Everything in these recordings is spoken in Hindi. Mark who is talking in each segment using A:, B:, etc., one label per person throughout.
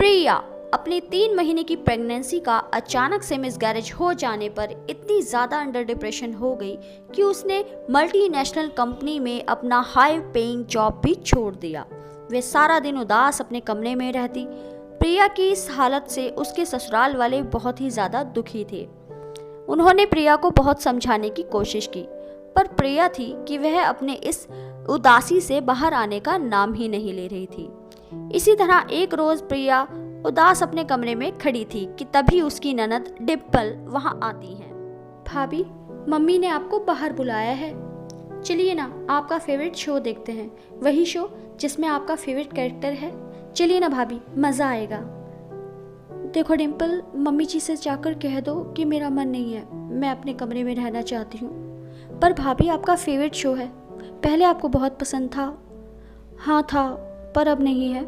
A: प्रिया अपनी 3 महीने की प्रेगनेंसी का अचानक से मिसगैरेज हो जाने पर इतनी ज़्यादा अंडर डिप्रेशन हो गई कि उसने मल्टीनेशनल कंपनी में अपना हाई पेइंग जॉब भी छोड़ दिया। वे सारा दिन उदास अपने कमरे में रहती। प्रिया की इस हालत से उसके ससुराल वाले बहुत ही ज़्यादा दुखी थे। उन्होंने प्रिया को बहुत समझाने की कोशिश की, पर प्रिया थी कि वह अपने इस उदासी से बाहर आने का नाम ही नहीं ले रही थी। इसी तरह एक रोज प्रिया उदास अपने कमरे में खड़ी थी कि तभी उसकी ननद डिम्पल वहां आती हैं। भाभी, मम्मी ने आपको बाहर बुलाया है, चलिए ना आपका फेवरेट शो देखते हैं, वही शो जिसमें आपका फेवरेट कैरेक्टर है। चलिए ना भाभी, मज़ा आएगा। देखो डिम्पल, मम्मी जी से जाकर कह दो कि मेरा मन नहीं है, मैं अपने कमरे में रहना चाहती हूँ। पर भाभी, आपका फेवरेट शो है, पहले आपको बहुत पसंद था। हाँ था, पर अब नहीं है।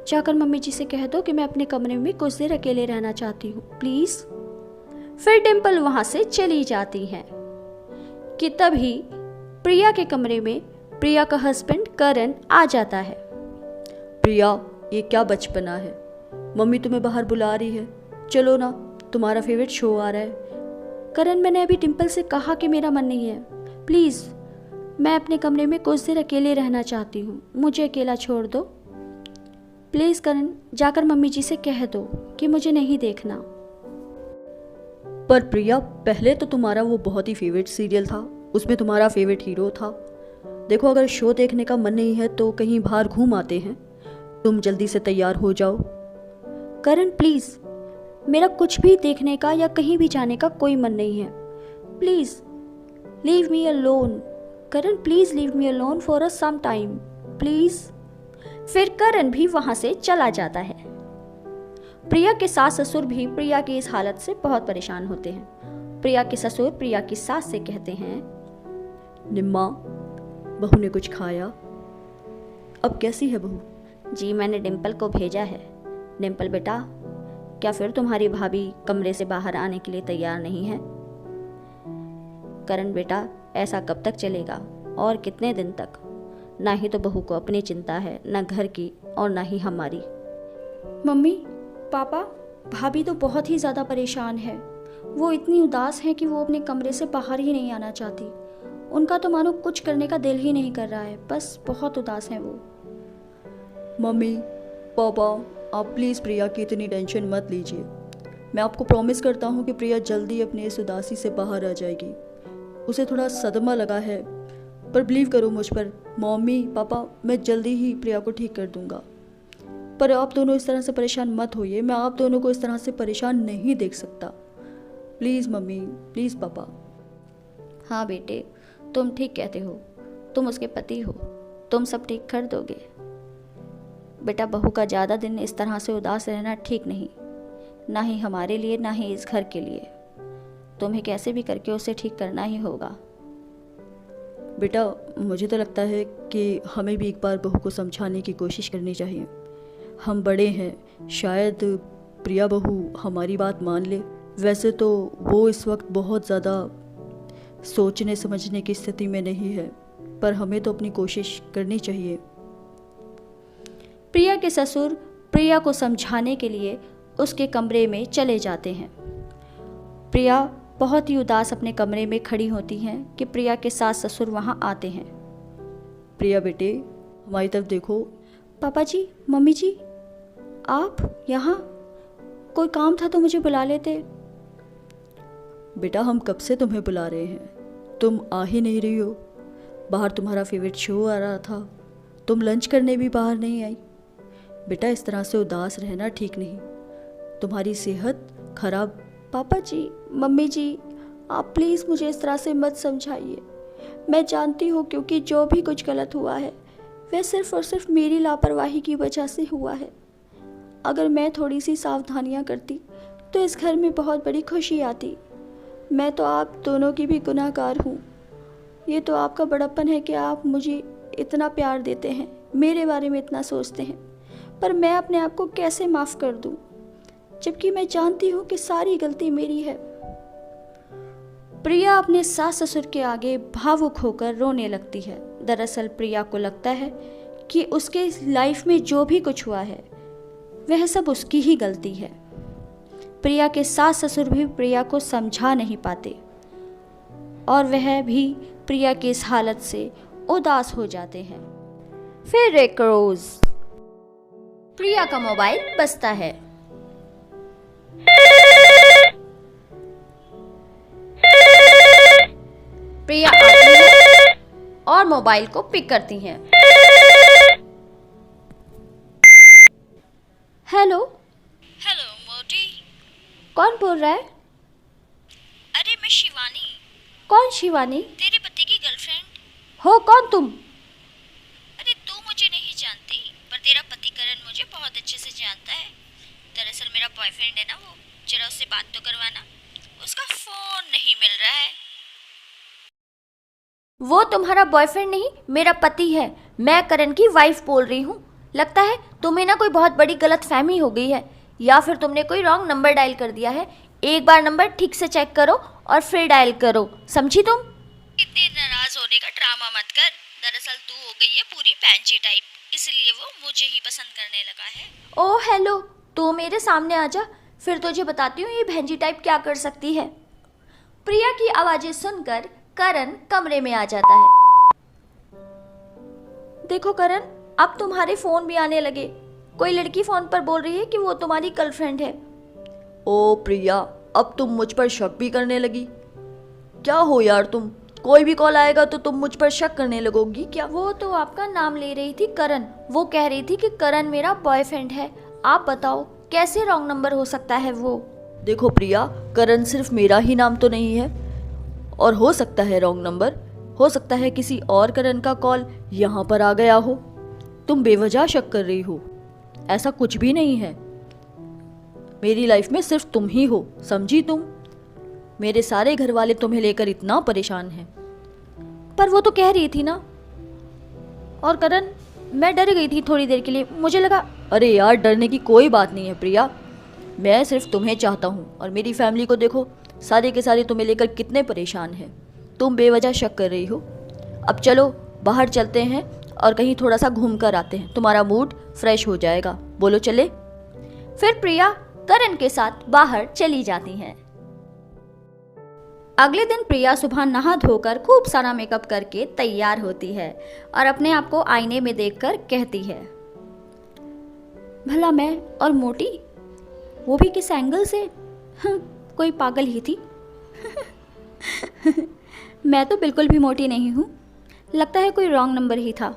A: जाकर मम्मी जी से कह दो कि मैं अपने कमरे में कुछ देर अकेले रहना चाहती हूँ, प्लीज़। फिर डिम्पल वहाँ से चली जाती हैं कि तभी प्रिया के कमरे में प्रिया का हस्बैंड करण आ जाता है।
B: प्रिया, ये क्या बचपना है, मम्मी तुम्हें बाहर बुला रही है, चलो ना, तुम्हारा फेवरेट शो आ रहा है।
A: करण, मैंने अभी डिम्पल से कहा कि मेरा मन नहीं है, प्लीज़ मैं अपने कमरे में कुछ देर अकेले रहना चाहती हूँ, मुझे अकेला छोड़ दो। प्लीज़ करण, जाकर मम्मी जी से कह दो कि मुझे नहीं देखना।
B: पर प्रिया, पहले तो तुम्हारा वो बहुत ही फेवरेट सीरियल था, उसमें तुम्हारा फेवरेट हीरो था। देखो, अगर शो देखने का मन नहीं है तो कहीं बाहर घूम आते हैं, तुम जल्दी से तैयार हो जाओ।
A: करण प्लीज़, मेरा कुछ भी देखने का या कहीं भी जाने का कोई मन नहीं है, please leave me alone. Karan please leave me alone for a some time, please. फिर करण भी वहाँ से चला जाता है। प्रिया के सास ससुर भी प्रिया की इस हालत से बहुत परेशान होते हैं। प्रिया के ससुर प्रिया की सास से कहते हैं,
B: निम्मा, बहू ने कुछ खाया? अब कैसी है बहू?
A: जी, मैंने डिम्पल को भेजा है। डिम्पल बेटा, क्या फिर तुम्हारी भाभी कमरे से बाहर आने के लिए तैयार नहीं है? करण बेटा, ऐसा कब तक चलेगा और कितने दिन तक? ना ही तो बहू को अपनी चिंता है, ना घर की और ना ही हमारी। मम्मी पापा, भाभी तो बहुत ही ज़्यादा परेशान है। वो इतनी उदास है कि वो अपने कमरे से बाहर ही नहीं आना चाहती। उनका तो मानो कुछ करने का दिल ही नहीं कर रहा है, बस बहुत उदास हैं वो।
B: मम्मी पापा, आप प्लीज़ प्रिया की इतनी टेंशन मत लीजिए। मैं आपको प्रॉमिस करता हूँ कि प्रिया जल्दी अपनी इस उदासी से बाहर आ जाएगी। उसे थोड़ा सदमा लगा है, पर बिलीव करो मुझ पर। मम्मी पापा, मैं जल्दी ही प्रिया को ठीक कर दूंगा। पर आप दोनों इस तरह से परेशान मत होइए, मैं आप दोनों को इस तरह से परेशान नहीं देख सकता। प्लीज़ मम्मी, प्लीज़ पापा।
A: हाँ बेटे, तुम ठीक कहते हो, तुम उसके पति हो, तुम सब ठीक कर दोगे। बेटा, बहू का ज़्यादा दिन इस तरह से उदास रहना ठीक नहीं, ना ही हमारे लिए ना ही इस घर के लिए। तुम्हें कैसे भी करके उसे ठीक करना ही होगा।
B: बेटा, मुझे तो लगता है कि हमें भी एक बार बहू को समझाने की कोशिश करनी चाहिए। हम बड़े हैं, शायद प्रिया बहू हमारी बात मान ले। वैसे तो वो इस वक्त बहुत ज़्यादा सोचने समझने की स्थिति में नहीं है, पर हमें तो अपनी कोशिश करनी चाहिए।
A: प्रिया के ससुर प्रिया को समझाने के लिए उसके कमरे में चले जाते हैं। प्रिया बहुत ही उदास अपने कमरे में खड़ी होती हैं कि प्रिया के सास ससुर वहाँ आते हैं।
B: प्रिया बेटे, हमारी तरफ देखो।
A: पापा जी, मम्मी जी, आप यहाँ? कोई काम था तो मुझे बुला लेते।
B: बेटा, हम कब से तुम्हें बुला रहे हैं, तुम आ ही नहीं रही हो। बाहर तुम्हारा फेवरेट शो आ रहा था, तुम लंच करने भी बाहर नहीं आई। बेटा, इस तरह से उदास रहना ठीक नहीं, तुम्हारी सेहत खराब।
A: पापा जी, मम्मी जी, आप प्लीज़ मुझे इस तरह से मत समझाइए। मैं जानती हूँ क्योंकि जो भी कुछ गलत हुआ है वह सिर्फ़ और सिर्फ मेरी लापरवाही की वजह से हुआ है। अगर मैं थोड़ी सी सावधानियाँ करती तो इस घर में बहुत बड़ी खुशी आती। मैं तो आप दोनों की भी गुनहगार हूँ। ये तो आपका बड़प्पन है कि आप मुझे इतना प्यार देते हैं, मेरे बारे में इतना सोचते हैं, पर मैं अपने आप को कैसे माफ़ कर दूँ, जबकि मैं जानती हूँ कि सारी गलती मेरी है। प्रिया अपने सास ससुर के आगे भावुक होकर रोने लगती है। दरअसल प्रिया को लगता है कि उसके लाइफ में जो भी कुछ हुआ है वह सब उसकी ही गलती है। प्रिया के सास ससुर भी प्रिया को समझा नहीं पाते और वह भी प्रिया की इस हालत से उदास हो जाते हैं। फिर एक रोज प्रिया का मोबाइल बजता है। प्रिया आती है और मोबाइल को पिक करती हैं। हेलो।
C: हेलो मोटी।
A: कौन बोल रहा है?
C: अरे मैं शिवानी,
A: कौन शिवानी?
C: तेरे पति की गर्लफ्रेंड।
A: हो कौन तुम?
C: अरे तू मुझे नहीं जानती, पर तेरा पति करण मुझे बहुत अच्छे से जानता है। दरअसल मेरा बॉयफ्रेंड है ना, वो जरा उससे बात तो करवाना, उसका फोन नहीं मिल रहा है।
A: वो तुम्हारा बॉयफ्रेंड नहीं, मेरा पति है। मैं करण की वाइफ बोल रही हूँ। लगता है तुम्हें ना कोई बहुत बड़ी गलतफहमी हो गई है, या फिर तुमने कोई रॉन्ग नंबर डायल कर दिया है। एक बार नंबर ठीक से चेक करो और फिर डायल करो, समझी तुम?
C: इतने नाराज होने का ड्रामा मत कर। दरअसल तू हो गई है पूरी पैंची टाइप, इसलिए वो मुझे ही पसंद करने लगा है।
A: ओह हेलो, तू मेरे सामने आ जा, फिर तुझे बताती हूँ ये भैंजी टाइप क्या कर सकती है। प्रिया की आवाज़ें सुनकर करण कमरे में आ जाता है। देखो करण, अब तुम्हारे फोन भी आने लगे। कोई लड़की फोन पर बोल रही है कि वो तुम्हारी गर्लफ्रेंड है।
B: ओ प्रिया, अब तुम मुझ पर शक भी करने लगी? क्या हो यार तुम, कोई भी कॉल आएगा तो तुम मुझ पर शक करने लगोगी क्या?
A: वो तो आपका नाम ले रही थी करण, वो कह रही थी कि करण मेरा बॉयफ्रेंड है। आप बताओ कैसे रॉन्ग नंबर हो सकता है वो?
B: देखो प्रिया, करण सिर्फ मेरा ही नाम तो नहीं है, और हो सकता है रॉन्ग नंबर, हो सकता है किसी और करण का कॉल यहाँ पर आ गया हो। तुम बेवजह शक कर रही हो, ऐसा कुछ भी नहीं है। मेरी लाइफ में सिर्फ तुम ही हो, समझी तुम? मेरे सारे घर वाले तुम्हें लेकर इतना परेशान हैं।
A: पर वो तो कह रही थी ना। और करण, मैं डर गई थी थोड़ी देर के लिए, मुझे लगा।
B: अरे यार, डरने की कोई बात नहीं है प्रिया। मैं सिर्फ तुम्हें चाहता हूँ, और मेरी फैमिली को देखो, सारे के सारे तुम्हें लेकर कितने परेशान हैं। तुम बेवजह शक कर रही हो। अब चलो बाहर चलते हैं और कहीं थोड़ा सा घूम कर आते हैं, तुम्हारा मूड फ्रेश हो जाएगा। बोलो चले?
A: फिर प्रिया करण के साथ बाहर चली जाती हैं। अगले दिन प्रिया सुबह नहा धोकर खूब सारा मेकअप करके तैयार होती है और अपने आप को आईने में देखकर कहती है, भला मैं और मोटी, वो भी किस एंगल से? कोई पागल ही थी। मैं तो बिल्कुल भी मोटी नहीं हूँ, लगता है कोई रॉन्ग नंबर ही था।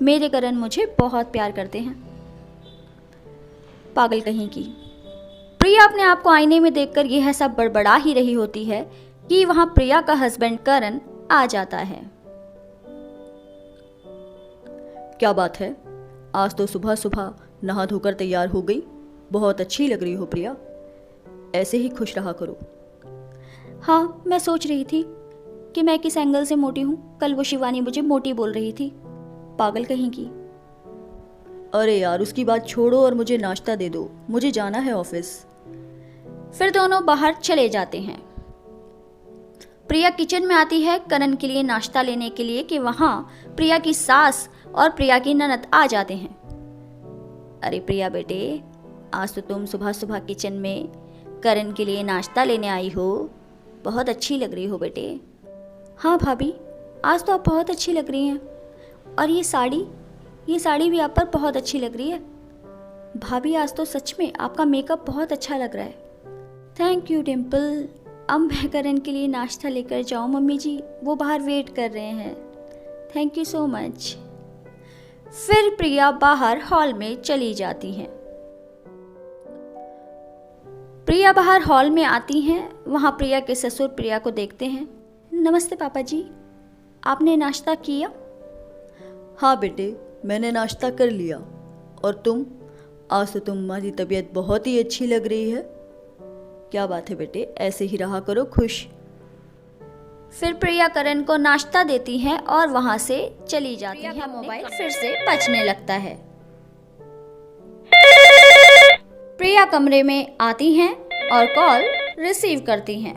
A: मेरे करण मुझे बहुत प्यार करते हैं। पागल कहीं की। प्रिया अपने आप को आईने में देखकर यह सब बड़बड़ा ही रही होती है कि वहां प्रिया का हस्बैंड करण आ जाता है।
B: क्या बात है, आज तो सुबह सुबह नहा धोकर तैयार हो गई। बहुत अच्छी लग रही हो प्रिया, ऐसे ही खुश रहा करो।
A: हाँ, मैं सोच रही थी कि मैं किस एंगल से मोटी हूँ। कल वो शिवानी मुझे मोटी बोल रही थी, पागल कहीं की।
B: अरे यार, उसकी बात छोड़ो और मुझे नाश्ता दे दो, मुझे जाना है ऑफिस।
A: फिर दोनों बाहर चले जाते हैं। प्रिया किचन में आती है करण के लिए नाश्ता लेने के लिए कि वहाँ प्रिया की सास और प्रिया की ननद आ जाते हैं। अरे प्रिया बेटे, आज तो तुम सुबह सुबह किचन में करण के लिए नाश्ता लेने आई हो, बहुत अच्छी लग रही हो बेटे। हाँ भाभी, आज तो आप बहुत अच्छी लग रही हैं, और ये साड़ी भी आप पर बहुत अच्छी लग रही है। भाभी, आज तो सच में आपका मेकअप बहुत अच्छा लग रहा है। Thank you Dimple. अब मैं करण के लिए नाश्ता लेकर जाऊँ मम्मी जी, वो बाहर वेट कर रहे हैं। Thank you so much. फिर प्रिया बाहर हॉल में चली जाती हैं। प्रिया बाहर हॉल में आती हैं, वहाँ प्रिया के ससुर प्रिया को देखते हैं। नमस्ते पापा जी, आपने नाश्ता किया?
B: हाँ बेटे, मैंने नाश्ता कर लिया। और तुम? आज तो तुम्हारी तबीयत बहुत ही अच्छी लग रही है। क्या बात है बेटे, ऐसे ही रहा करो खुश।
A: फिर प्रिया करण को नाश्ता देती है और वहां से चली जाती है। मोबाइल फिर से बजने लगता है। प्रिया कमरे में आती हैं और कॉल रिसीव करती हैं।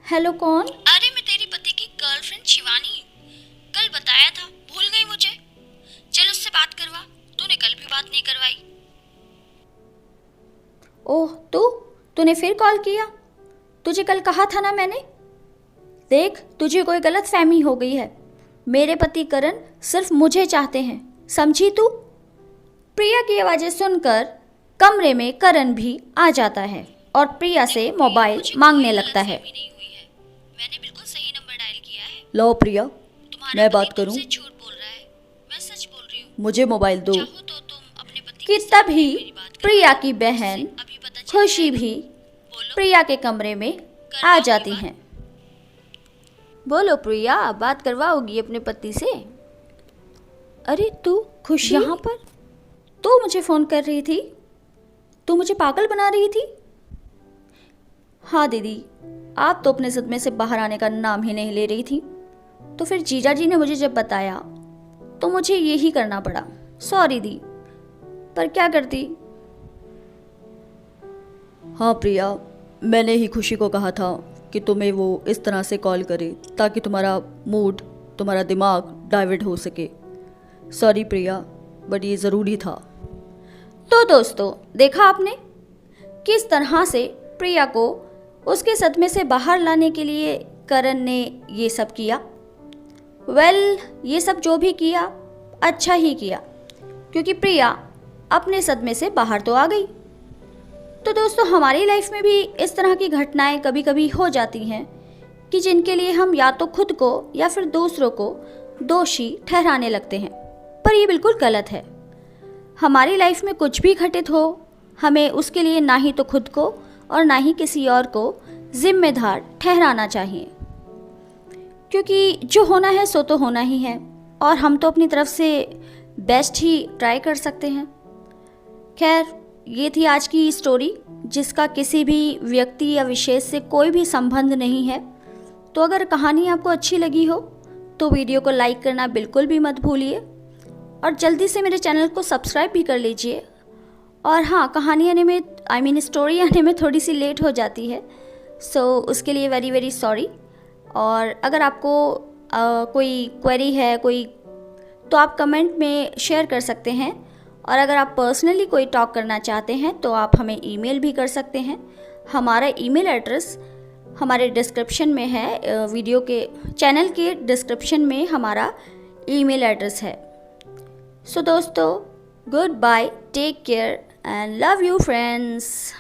A: हेलो, कौन?
C: अरे मैं तेरी पति की गर्लफ्रेंड शिवानी, कल बताया था, भूल गई मुझे?
A: तूने फिर कॉल किया? तुझे कल कहा था ना मैंने। देख, तुझे कोई गलत फहमी हो गई है। मेरे पति करण सिर्फ मुझे चाहते हैं, समझी तू? प्रिया की आवाज़ें सुनकर कमरे में करण भी आ जाता है और प्रिया से मोबाइल
C: मुझे
A: मांगने
C: कोई
A: लगता है।
C: गलतफहमी नहीं हुई है। मैंने बिल्कुल सही नंबर डायल किया है।
B: लो प्रिया,
C: तुम्हारा
B: मैं
C: पति
B: बात करूं?
C: तुमसे झूठ बोल रहा है। मैं सच बोल रही हूँ।
B: मुझे मोबाइल दो।
C: चाहो तो तुम अपने पति
A: कि
C: के सामने
A: तभी
C: मेरी बात करो।
A: प्रिया की बहन
C: उससे अभी पता चल
A: खुशी
C: जाएगा।
A: भी
C: बोलो,
A: प्रिया के कमरे में आ जाती हैं। बोलो प्रिया, बात करवाओगी अपने पति से? अरे तू खुशी यहाँ पर? तू मुझे फ़ोन कर रही थी? तू मुझे पागल बना रही थी? हाँ दीदी, आप तो अपने सदमे से बाहर आने का नाम ही नहीं ले रही थी। तो फिर जीजा जी ने मुझे जब बताया तो मुझे यही करना पड़ा। सॉरी दी, पर क्या करती।
B: हाँ प्रिया, मैंने ही खुशी को कहा था कि तुम्हें वो इस तरह से कॉल करे ताकि तुम्हारा मूड, तुम्हारा दिमाग डाइवर्ट हो सके। सॉरी प्रिया, बट ये ज़रूरी था।
A: तो दोस्तों, देखा आपने किस तरह से प्रिया को उसके सदमे से बाहर लाने के लिए करण ने ये सब किया। ये सब जो भी किया अच्छा ही किया, क्योंकि प्रिया अपने सदमे से बाहर तो आ गई। तो दोस्तों, हमारी लाइफ में भी इस तरह की घटनाएं कभी कभी हो जाती हैं कि जिनके लिए हम या तो खुद को या फिर दूसरों को दोषी ठहराने लगते हैं, पर ये बिल्कुल गलत है। हमारी लाइफ में कुछ भी घटित हो, हमें उसके लिए ना ही तो खुद को और ना ही किसी और को जिम्मेदार ठहराना चाहिए, क्योंकि जो होना है सो तो होना ही है और हम तो अपनी तरफ से बेस्ट ही ट्राई कर सकते हैं। खैर, ये थी आज की स्टोरी, जिसका किसी भी व्यक्ति या विशेष से कोई भी संबंध नहीं है। तो अगर कहानी आपको अच्छी लगी हो तो वीडियो को लाइक करना बिल्कुल भी मत भूलिए और जल्दी से मेरे चैनल को सब्सक्राइब भी कर लीजिए। और हाँ, कहानी आने में स्टोरी आने में थोड़ी सी लेट हो जाती है, सो उसके लिए वेरी वेरी सॉरी। और अगर आपको कोई क्वेरी है तो आप कमेंट में शेयर कर सकते हैं। और अगर आप पर्सनली कोई टॉक करना चाहते हैं तो आप हमें ईमेल भी कर सकते हैं। हमारा ईमेल एड्रेस हमारे डिस्क्रिप्शन में है, वीडियो के चैनल के डिस्क्रिप्शन में हमारा ईमेल एड्रेस है। सो दोस्तों, good bye, take care and love you friends.